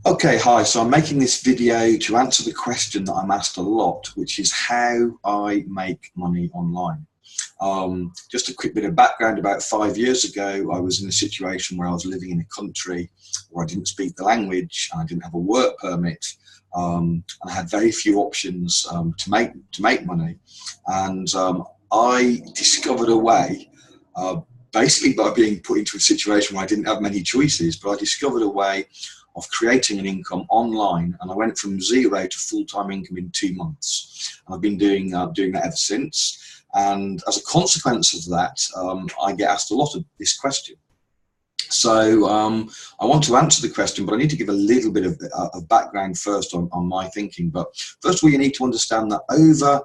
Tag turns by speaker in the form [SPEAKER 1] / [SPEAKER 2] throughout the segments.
[SPEAKER 1] Okay, hi. So I'm making this video to answer the question that I'm asked a lot, which is how I make money online. Just a quick bit of background. About 5 years ago, I was in a situation where I was living in a country where I didn't speak the language and I didn't have a work permit. And I had very few options to make money. And I discovered a way, basically by being put into a situation where I didn't have many choices, but I discovered a way of creating an income online, and I went from zero to full-time income in 2 months. And I've been doing that ever since. And as a consequence of that, I get asked a lot of this question. So I want to answer the question, but I need to give a little bit of background first on my thinking. But first of all, you need to understand that over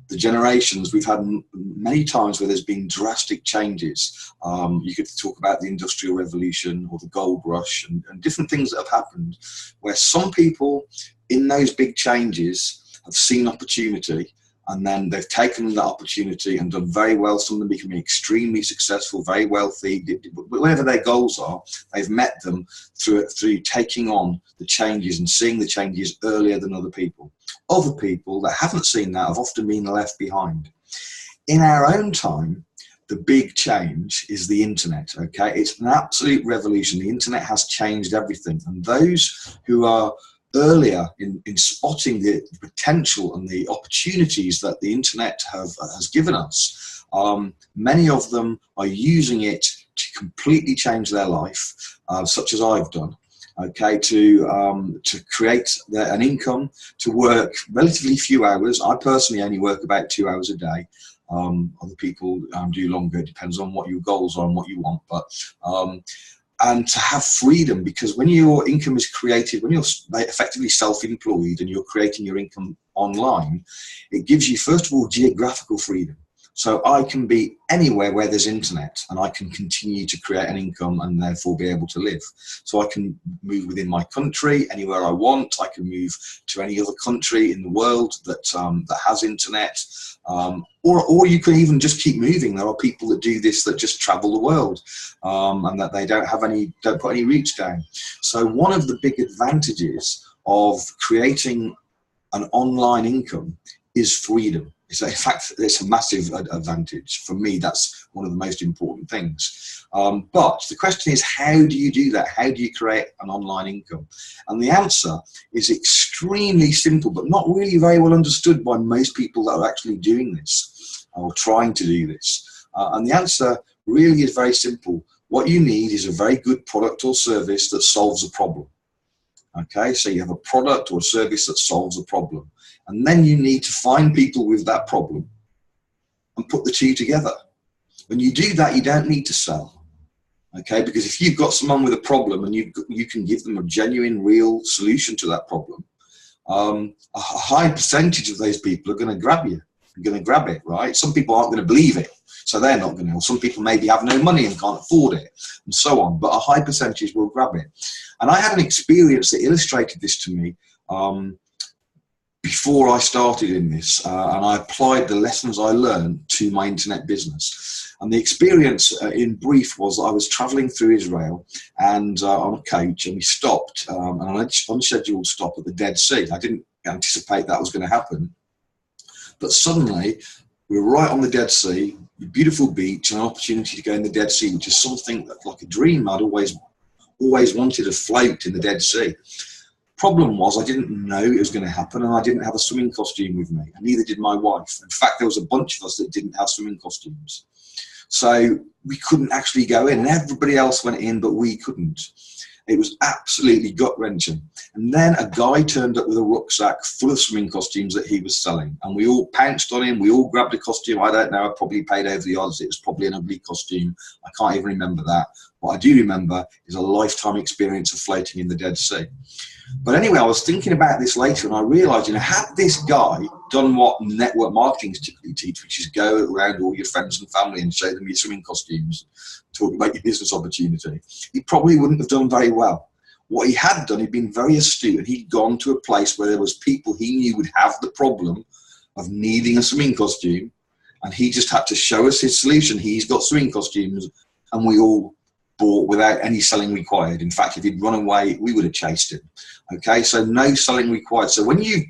[SPEAKER 1] the generations, we've had many times where there's been drastic changes. You could talk about the Industrial Revolution or the Gold Rush and different things that have happened, where some people in those big changes have seen opportunity, and then they've taken that opportunity and done very well. Some of them becoming extremely successful, very wealthy. Whatever their goals are, they've met them through taking on the changes and seeing the changes earlier than other people. Other people that haven't seen that have often been left behind. In our own time, the big change is the internet, okay? It's an absolute revolution. The internet has changed everything. And those who are earlier in spotting the potential and the opportunities that the internet has given us, many of them are using it to completely change their life, such as I've done. Okay, to create an income, to work relatively few hours. I personally only work about 2 hours a day. Other people do longer. It depends on what your goals are and what you want. But and to have freedom, because when your income is created, when you're effectively self-employed and you're creating your income online, it gives you, first of all, geographical freedom. So I can be anywhere where there's internet and I can continue to create an income and therefore be able to live. So I can move within my country anywhere I want. I can move to any other country in the world that has internet. Or you can even just keep moving. There are people that do this, that just travel the world, and that they don't put any roots down. So one of the big advantages of creating an online income is freedom. So in fact, it's a massive advantage. For me, that's one of the most important things. But the question is, how do you do that? How do you create an online income? And the answer is extremely simple, but not really very well understood by most people that are actually doing this or trying to do this. And the answer really is very simple. What you need is a very good product or service that solves a problem. Okay, so you have a product or a service that solves a problem. And then you need to find people with that problem and put the two together. When you do that, you don't need to sell. Okay, because if you've got someone with a problem and you can give them a genuine, real solution to that problem, a high percentage of those people are going to grab you. You're going to grab it, right? Some people aren't going to believe it, so they're not going to. Some people maybe have no money and can't afford it, and so on. But a high percentage will grab it. And I had an experience that illustrated this to me before I started in this, and I applied the lessons I learned to my internet business. And the experience, in brief, was I was traveling through Israel and on a coach, and we stopped, and an unscheduled stop at the Dead Sea. I didn't anticipate that was going to happen. But suddenly, we were right on the Dead Sea, a beautiful beach, and an opportunity to go in the Dead Sea, which is something that, like a dream, I'd always wanted to float in the Dead Sea. Problem was, I didn't know it was going to happen, and I didn't have a swimming costume with me, and neither did my wife. In fact, there was a bunch of us that didn't have swimming costumes. So we couldn't actually go in, and everybody else went in, but we couldn't. It was absolutely gut-wrenching. And then a guy turned up with a rucksack full of swimming costumes that he was selling. And we all pounced on him. We all grabbed a costume. I don't know. I probably paid over the odds. It was probably an ugly costume. I can't even remember that. What I do remember is a lifetime experience of floating in the Dead Sea. But anyway, I was thinking about this later, and I realized, had this guy done what network marketing typically teach, which is go around all your friends and family and show them your swimming costumes, talk about your business opportunity, he probably wouldn't have done very well. What he had done, he'd been very astute, and he'd gone to a place where there was people he knew would have the problem of needing a swimming costume, and he just had to show us his solution. He's got swimming costumes, and we all bought without any selling required. In fact, if he'd run away, we would have chased him. Okay, so no selling required. So when you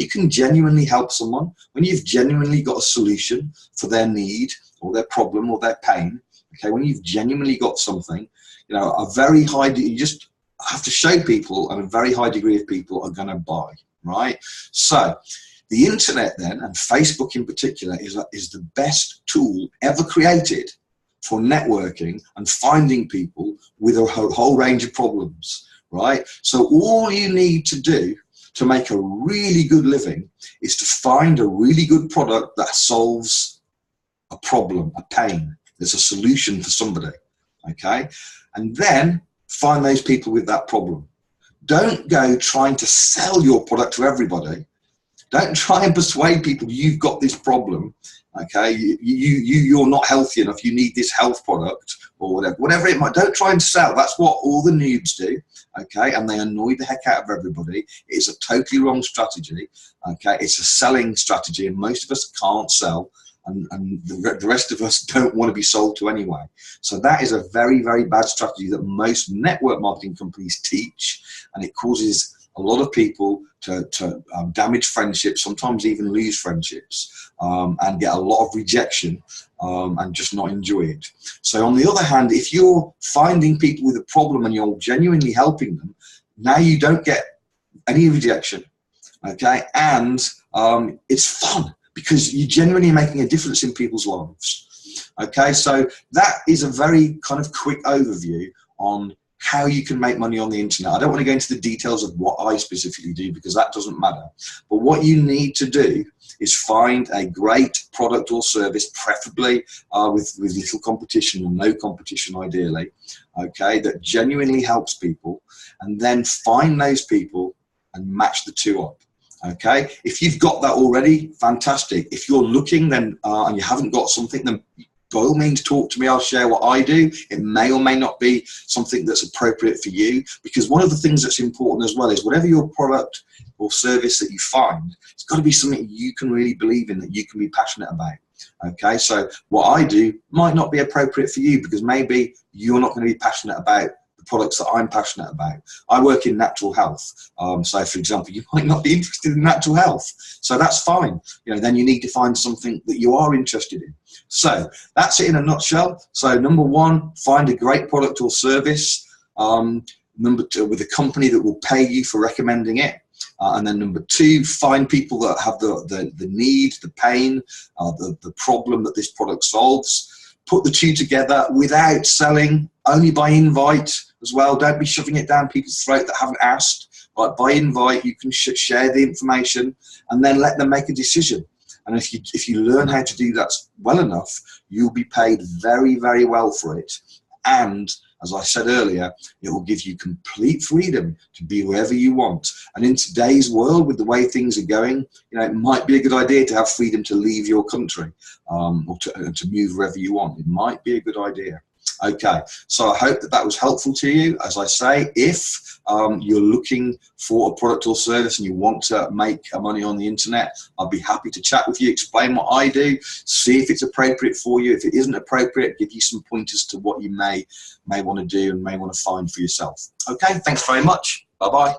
[SPEAKER 1] can genuinely help someone, when you've genuinely got a solution for their need or their problem or their pain, okay, when you've genuinely got something, you know, a very high, you just have to show people, and a very high degree of people are going to buy, right? So the internet then, and Facebook in particular, is the best tool ever created for networking and finding people with a whole range of problems, right? So all you need to do to make a really good living is to find a really good product that solves a problem, a pain. There's a solution for somebody, okay? And then find those people with that problem. Don't go trying to sell your product to everybody. Don't try and persuade people you've got this problem, okay? You're not healthy enough, you need this health product or whatever it might. Don't try and sell. That's what all the noobs do, okay? And they annoy the heck out of everybody. It's a totally wrong strategy, okay? It's a selling strategy, and most of us can't sell, and the rest of us don't want to be sold to anyway. So that is a very, very bad strategy that most network marketing companies teach, and it causes a lot of people to damage friendships, sometimes even lose friendships, and get a lot of rejection and just not enjoy it. So on the other hand, if you're finding people with a problem and you're genuinely helping them, now you don't get any rejection, okay? And it's fun because you're genuinely making a difference in people's lives, okay? So that is a very kind of quick overview on how you can make money on the internet. I don't want to go into the details of what I specifically do because that doesn't matter. But what you need to do is find a great product or service, preferably with little competition or no competition ideally, okay, that genuinely helps people, and then find those people and match the two up. Okay, if you've got that already, fantastic. If you're looking then and you haven't got something, then by all means talk to me. I'll share what I do. It may or may not be something that's appropriate for you, because one of the things that's important as well is whatever your product or service that you find, it's got to be something you can really believe in, that you can be passionate about. Okay, so what I do might not be appropriate for you because maybe you're not going to be passionate about the products that I'm passionate about. I work in natural health. So for example, you might not be interested in natural health. So that's fine. You know, then you need to find something that you are interested in. So that's it in a nutshell. So number one, find a great product or service. Number two, with a company that will pay you for recommending it. And then number two, find people that have the need, the pain, the problem that this product solves. Put the two together without selling, only by invite as well. Don't be shoving it down people's throat that haven't asked. Like by invite, you can share the information and then let them make a decision. And if you learn how to do that well enough, you'll be paid very, very well for it. And as I said earlier, it will give you complete freedom to be wherever you want. And in today's world, with the way things are going, you know, it might be a good idea to have freedom to leave your country or to move wherever you want. It might be a good idea. Okay, so I hope that was helpful to you. As I say, if you're looking for a product or service and you want to make money on the internet, I'll be happy to chat with you, explain what I do, see if it's appropriate for you. If it isn't appropriate, give you some pointers to what you may want to do and may want to find for yourself. Okay, thanks very much. Bye-bye.